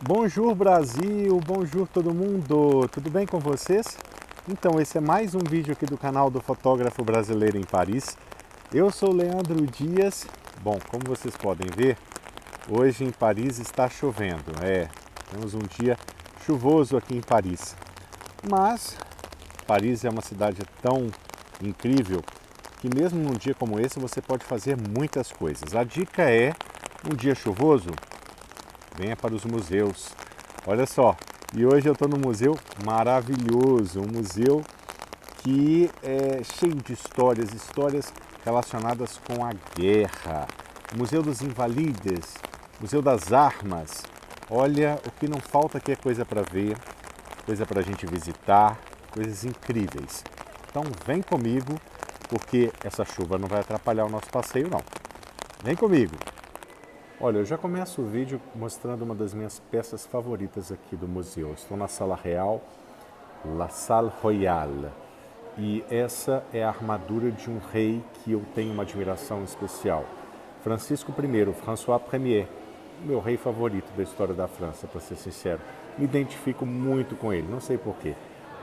Bonjour Brasil, bonjour todo mundo, tudo bem com vocês? Então esse é mais um vídeo aqui do canal do fotógrafo brasileiro em Paris. Eu sou Leandro Dias. Bom, como vocês podem ver, hoje em Paris está chovendo. Temos um dia chuvoso aqui em Paris. Mas Paris é uma cidade tão incrível que mesmo num dia como esse você pode fazer muitas coisas. A dica é, um dia chuvoso, venha para os museus. Olha só, e hoje eu estou num museu maravilhoso, um museu que é cheio de histórias relacionadas com a guerra. O Museu dos Invalides, Museu das Armas. Olha, o que não falta aqui é coisa para ver, coisa para a gente visitar, coisas incríveis. Então vem comigo, porque essa chuva não vai atrapalhar o nosso passeio não. Vem comigo! Olha, eu já começo o vídeo mostrando uma das minhas peças favoritas aqui do museu. Estou na Sala Real, La Salle Royale. E essa é a armadura de um rei que eu tenho uma admiração especial. Francisco I, François Ier, meu rei favorito da história da França, para ser sincero. Me identifico muito com ele, não sei porquê.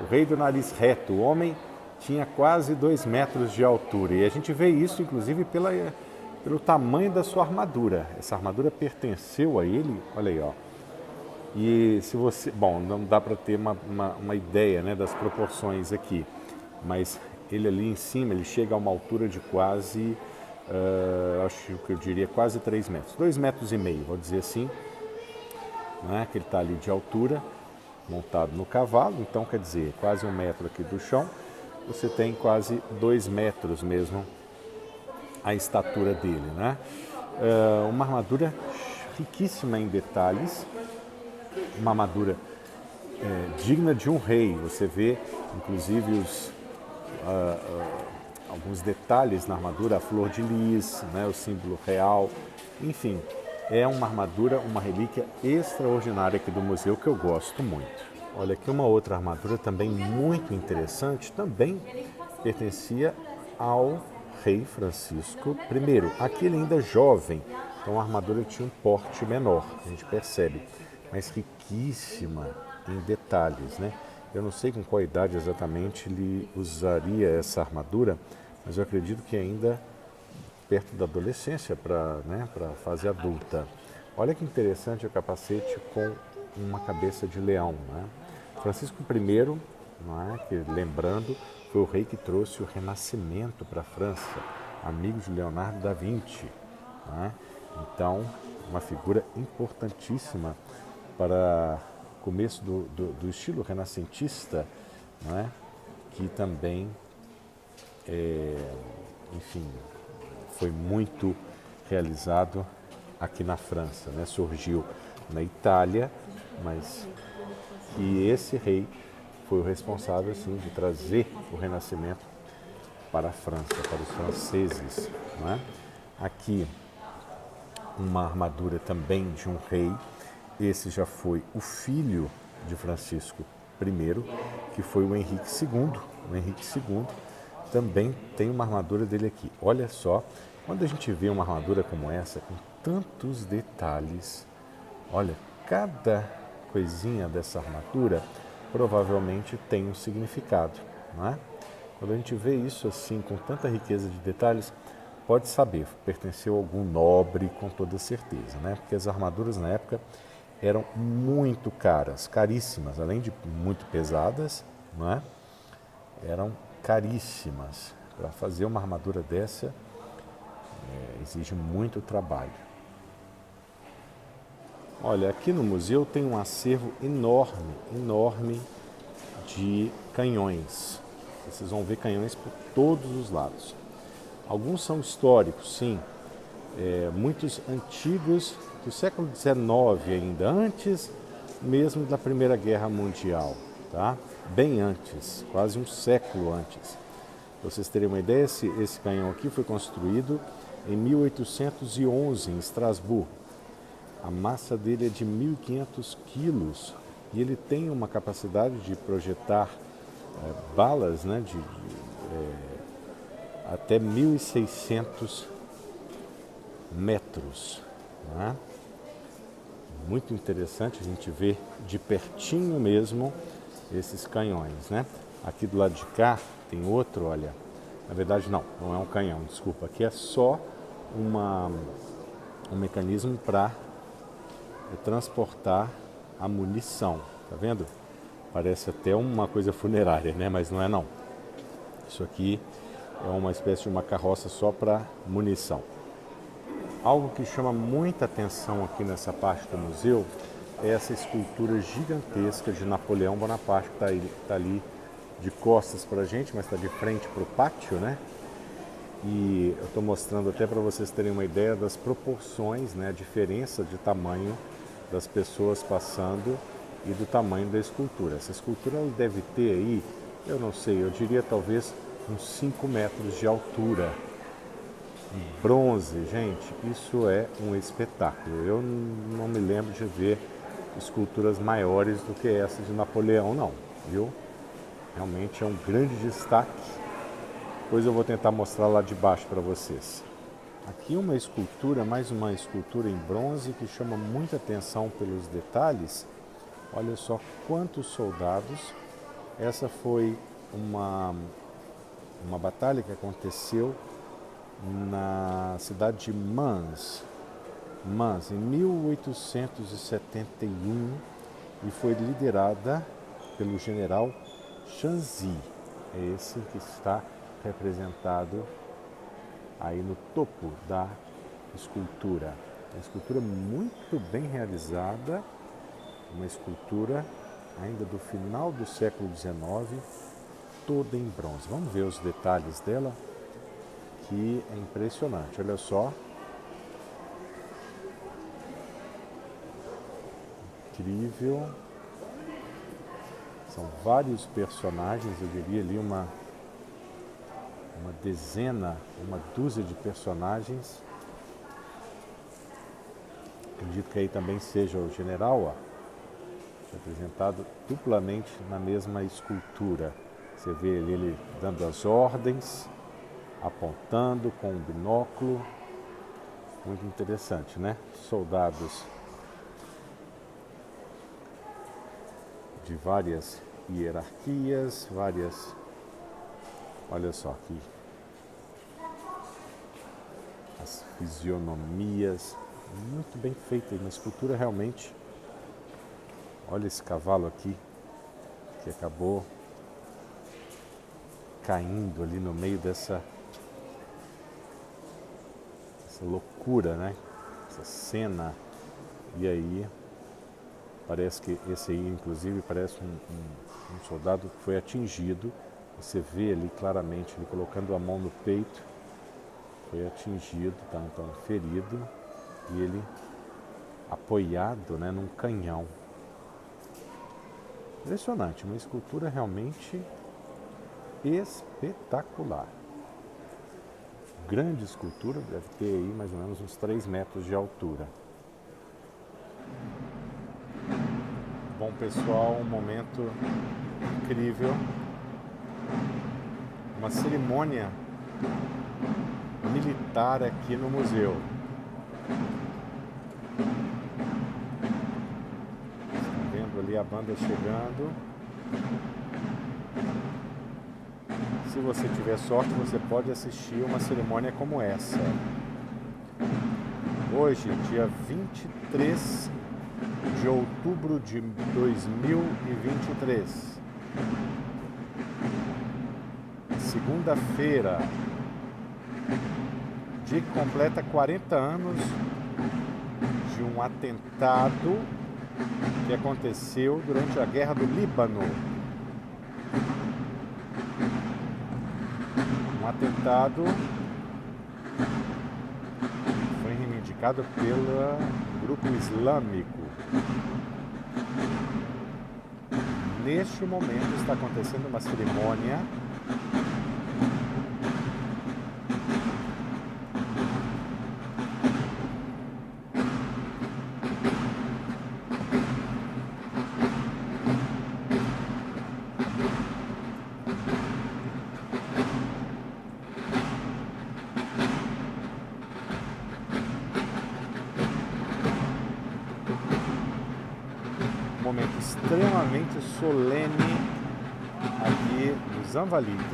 O rei do nariz reto, o homem tinha quase 2 metros de altura. E a gente vê isso, inclusive, pelo tamanho da sua armadura. Essa armadura pertenceu a ele, olha aí, ó. E se você, bom, não dá para ter uma ideia, né, das proporções aqui, mas ele ali em cima, ele chega a uma altura de quase, acho que eu diria quase 3 metros, 2,5 metros, vou dizer assim, né, que ele está ali de altura, montado no cavalo, então quer dizer, quase 1 metro aqui do chão, você tem quase 2 metros mesmo a estatura dele, né? Uma armadura riquíssima em detalhes, uma armadura digna de um rei. Você vê, inclusive, alguns detalhes na armadura, a flor de lis, né, o símbolo real, enfim, é uma armadura, uma relíquia extraordinária aqui do museu que eu gosto muito. Olha, aqui uma outra armadura também muito interessante, também pertencia ao rei Francisco I. Aqui ele ainda jovem, então a armadura tinha um porte menor, a gente percebe, mas riquíssima em detalhes, né? Eu não sei com qual idade exatamente ele usaria essa armadura, mas eu acredito que ainda perto da adolescência, para a fase adulta. Olha que interessante o capacete com uma cabeça de leão, né? Francisco I, não é? Que, lembrando, foi o rei que trouxe o Renascimento para a França, amigo de Leonardo da Vinci. Né? Então, uma figura importantíssima para o começo do estilo renascentista, né? Que também, enfim, foi muito realizado aqui na França. Né? Surgiu na Itália, mas que esse rei foi o responsável, assim, de trazer o Renascimento para a França, para os franceses. Não é? Aqui, uma armadura também de um rei. Esse já foi o filho de Francisco I, que foi o Henrique II. O Henrique II também tem uma armadura dele aqui. Olha só, quando a gente vê uma armadura como essa, com tantos detalhes, olha, cada coisinha dessa armadura provavelmente tem um significado, não é? Quando a gente vê isso assim, com tanta riqueza de detalhes, pode saber, pertenceu a algum nobre com toda certeza, né? Porque as armaduras na época eram muito caras, caríssimas, além de muito pesadas, não é? Eram caríssimas. Para fazer uma armadura dessa, exige muito trabalho. Olha, aqui no museu tem um acervo enorme de canhões. Vocês vão ver canhões por todos os lados. Alguns são históricos, sim, muitos antigos do século XIX ainda, antes mesmo da Primeira Guerra Mundial, tá? Bem antes, quase um século antes. Para vocês terem uma ideia, esse canhão aqui foi construído em 1811 em Estrasburgo. A massa dele é de 1.500 quilos e ele tem uma capacidade de projetar balas, né, até 1.600 metros. Né? Muito interessante a gente ver de pertinho mesmo esses canhões, né? Aqui do lado de cá tem outro, olha. Na verdade não é um canhão, desculpa. Aqui é só um mecanismo para transportar a munição, tá vendo? Parece até uma coisa funerária, né? Mas não é não. Isso aqui é uma espécie de uma carroça só para munição. Algo que chama muita atenção aqui nessa parte do museu é essa escultura gigantesca de Napoleão Bonaparte, que está ali de costas para a gente, mas está de frente para o pátio, né? E eu estou mostrando até para vocês terem uma ideia das proporções, né? A diferença de tamanho das pessoas passando e do tamanho da escultura. Essa escultura ela deve ter aí, eu não sei, eu diria talvez uns 5 metros de altura. Bronze, gente, isso é um espetáculo. Eu não me lembro de ver esculturas maiores do que essa de Napoleão, não, viu? Realmente é um grande destaque. Depois eu vou tentar mostrar lá de baixo para vocês. Aqui uma escultura, mais uma escultura em bronze que chama muita atenção pelos detalhes. Olha só quantos soldados. Essa foi uma batalha que aconteceu na cidade de Mans, em 1871 e foi liderada pelo general Chanzy. É esse que está representado aí no topo da escultura. Uma escultura muito bem realizada, uma escultura ainda do final do século XIX, toda em bronze. Vamos ver os detalhes dela, que é impressionante. Olha só. Incrível. São vários personagens, eu diria ali uma dezena, uma dúzia de personagens. Acredito que aí também seja o general, ó, representado duplamente na mesma escultura. Você vê ele dando as ordens, apontando com um binóculo. Muito interessante, né? Soldados de várias hierarquias, olha só aqui, as fisionomias, muito bem feita, uma escultura realmente. Olha esse cavalo aqui, que acabou caindo ali no meio dessa loucura, né? Essa cena. E aí, parece que esse aí, inclusive, parece um soldado que foi atingido. Você vê ali claramente, ele colocando a mão no peito, foi atingido, tá então ferido, e ele apoiado, né, num canhão. Impressionante, uma escultura realmente espetacular. Grande escultura, deve ter aí mais ou menos uns 3 metros de altura. Bom, pessoal, um momento incrível. Uma cerimônia militar aqui no museu. Estão vendo ali a banda chegando. Se você tiver sorte, você pode assistir uma cerimônia como essa. Hoje, dia 23 de outubro de 2023. Segunda-feira, dia que completa 40 anos de um atentado que aconteceu durante a Guerra do Líbano. Um atentado foi reivindicado pelo grupo islâmico. Neste momento está acontecendo uma cerimônia momento extremamente solene aqui nos Anvalides.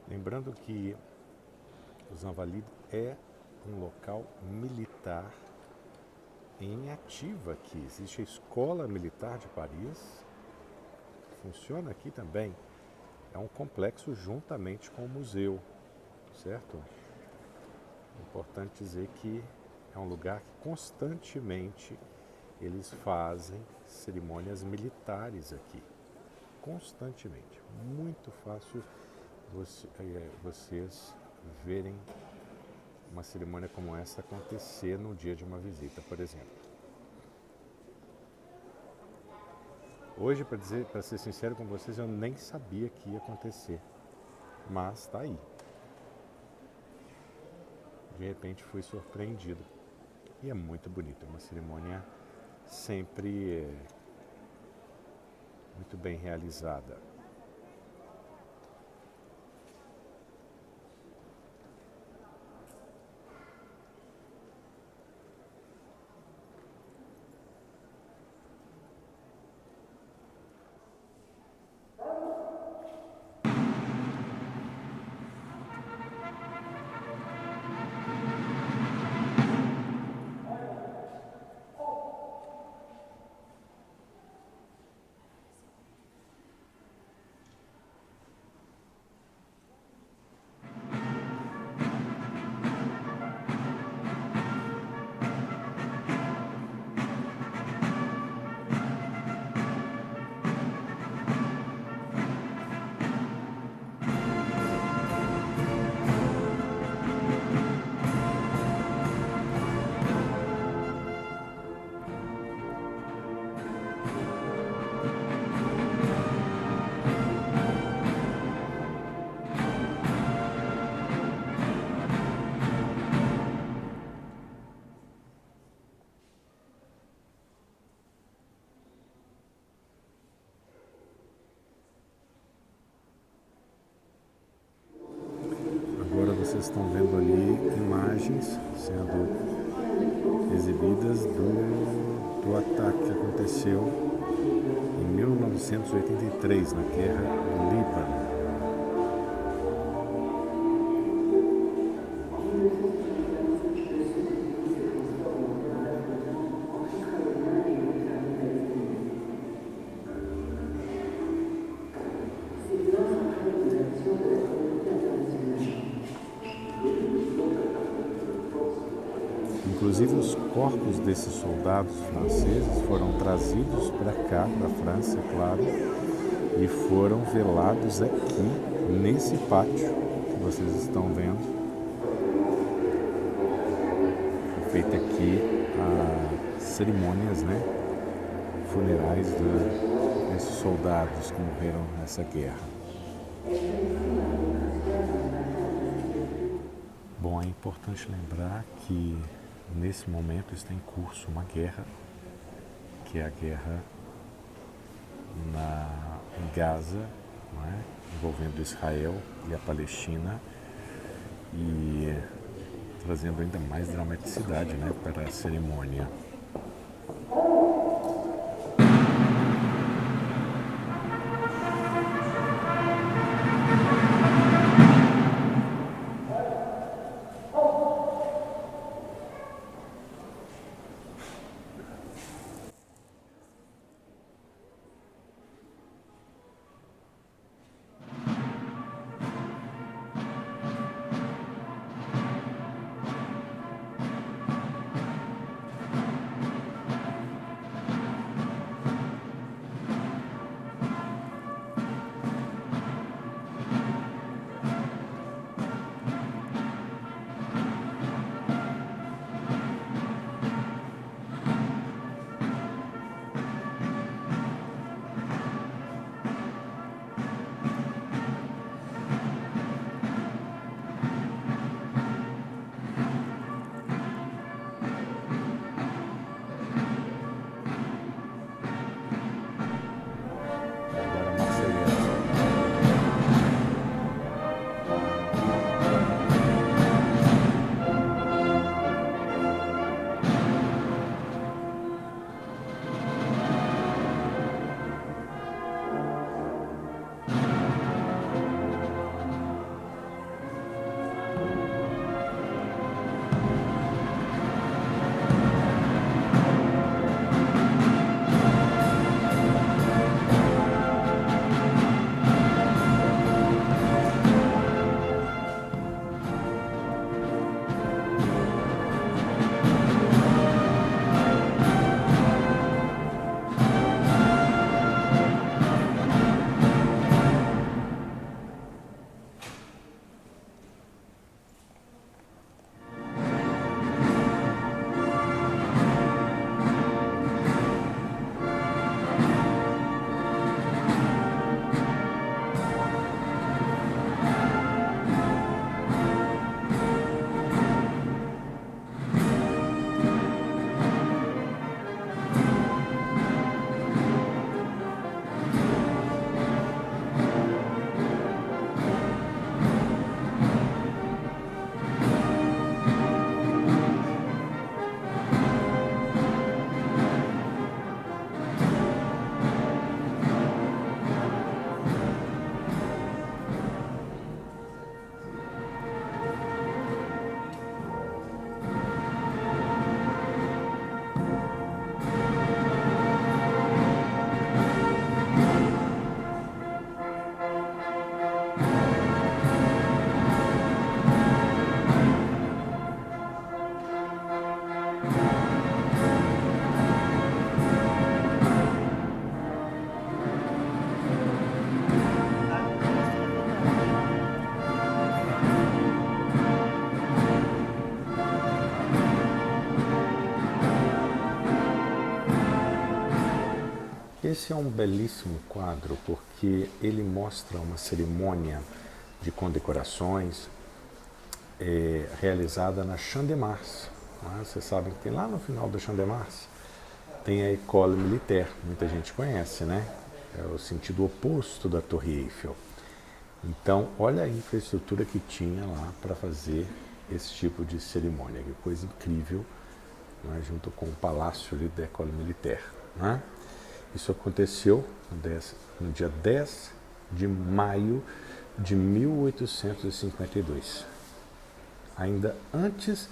Lembrando que os Invalides é um local militar em ativa aqui. Existe a Escola Militar de Paris, funciona aqui também. É um complexo juntamente com o museu, certo? É importante dizer que é um lugar que constantemente eles fazem cerimônias militares aqui. Constantemente. Muito fácil vocês verem uma cerimônia como essa acontecer no dia de uma visita, por exemplo. Hoje, para ser sincero com vocês, eu nem sabia que ia acontecer, mas está aí. De repente fui surpreendido e é muito bonito, é uma cerimônia sempre muito bem realizada. Vocês estão vendo ali imagens sendo exibidas do ataque que aconteceu em 1983 na guerra do Líbano. Inclusive os corpos desses soldados franceses foram trazidos para cá, para a França, claro, e foram velados aqui, nesse pátio que vocês estão vendo. Foi feita aqui as cerimônias, funerais desses soldados que morreram nessa guerra. Bom, é importante lembrar que nesse momento está em curso uma guerra, que é a guerra em Gaza, não é? Envolvendo Israel e a Palestina e trazendo ainda mais dramaticidade, né, para a cerimônia. Agora uma aceleração. Esse é um belíssimo quadro porque ele mostra uma cerimônia de condecorações realizada na Champ de Mars. Né? Vocês sabem que tem lá no final da Champ de Mars, tem a École Militaire, muita gente conhece, né? É o sentido oposto da Torre Eiffel. Então, olha a infraestrutura que tinha lá para fazer esse tipo de cerimônia, que coisa incrível, né? Junto com o palácio ali da École Militaire. Né? Isso aconteceu no dia 10 de maio de 1852, ainda antes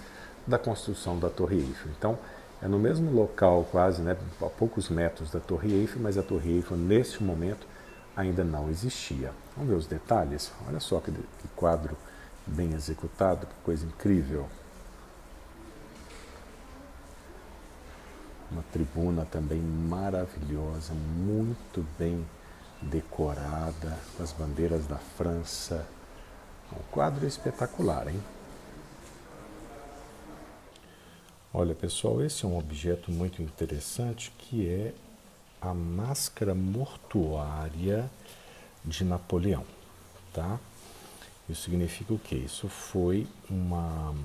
da construção da Torre Eiffel. Então, é no mesmo local quase, né, a poucos metros da Torre Eiffel, mas a Torre Eiffel, neste momento, ainda não existia. Vamos ver os detalhes? Olha só que quadro bem executado, que coisa incrível. Uma tribuna também maravilhosa, muito bem decorada, com as bandeiras da França. Um quadro espetacular, hein? Olha, pessoal, esse é um objeto muito interessante que é a máscara mortuária de Napoleão, tá? Isso significa o quê? Isso foi uma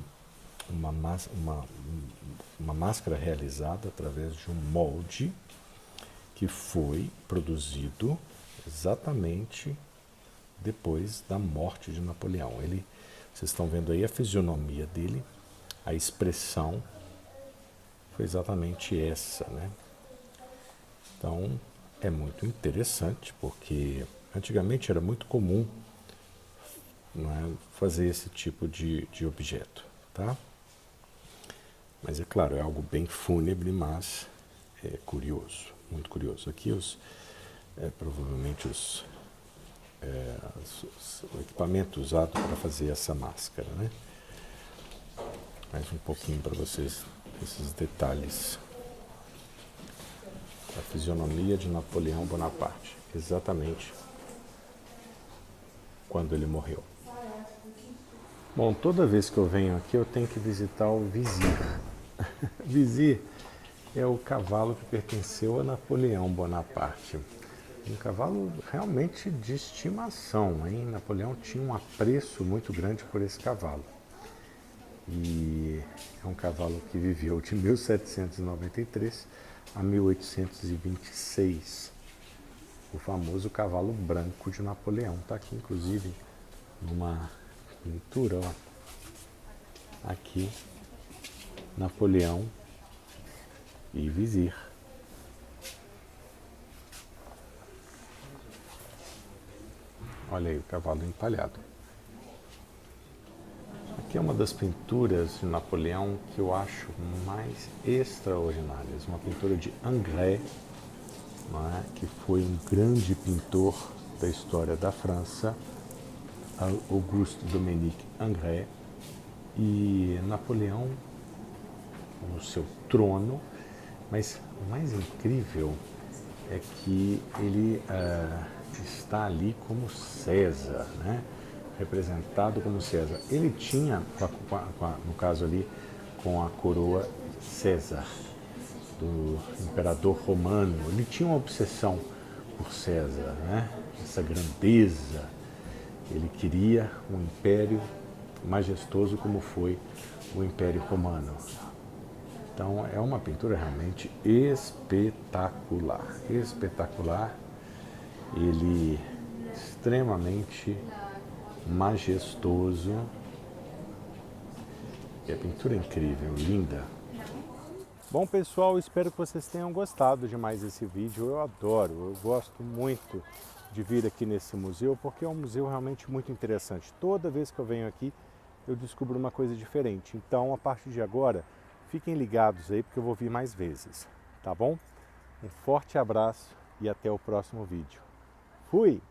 máscara realizada através de um molde que foi produzido exatamente depois da morte de Napoleão. Vocês estão vendo aí a fisionomia dele, a expressão foi exatamente essa, né? Então é muito interessante, porque antigamente era muito comum, não é, fazer esse tipo de objeto, tá? Mas é claro, é algo bem fúnebre, mas é curioso, muito curioso. Aqui provavelmente o equipamento usado para fazer essa máscara, né? Mais um pouquinho para vocês, esses detalhes. A fisionomia de Napoleão Bonaparte, exatamente quando ele morreu. Bom, toda vez que eu venho aqui eu tenho que visitar o Vizir. Vizir é o cavalo que pertenceu a Napoleão Bonaparte. Um cavalo realmente de estimação, hein? Napoleão tinha um apreço muito grande por esse cavalo. E é um cavalo que viveu de 1793 a 1826. O famoso cavalo branco de Napoleão. Está aqui, inclusive, numa pintura, ó. Aqui, Napoleão e Vizir. Olha aí o cavalo empalhado. Aqui é uma das pinturas de Napoleão que eu acho mais extraordinárias. Uma pintura de Ingres, que foi um grande pintor da história da França, Auguste Dominique Ingres, e Napoleão no seu trono, mas o mais incrível é que ele está ali como César, né? Representado como César. Ele tinha, no caso ali, com a coroa César, do imperador romano, ele tinha uma obsessão por César, né? Essa grandeza. Ele queria um império majestoso como foi o Império Romano. Então é uma pintura realmente espetacular, espetacular. Ele extremamente majestoso. E a pintura é incrível, linda. Bom pessoal, espero que vocês tenham gostado de mais esse vídeo. Eu adoro, eu gosto muito de vir aqui nesse museu, porque é um museu realmente muito interessante. Toda vez que eu venho aqui, eu descubro uma coisa diferente. Então, a partir de agora, fiquem ligados aí, porque eu vou vir mais vezes, tá bom? Um forte abraço e até o próximo vídeo. Fui!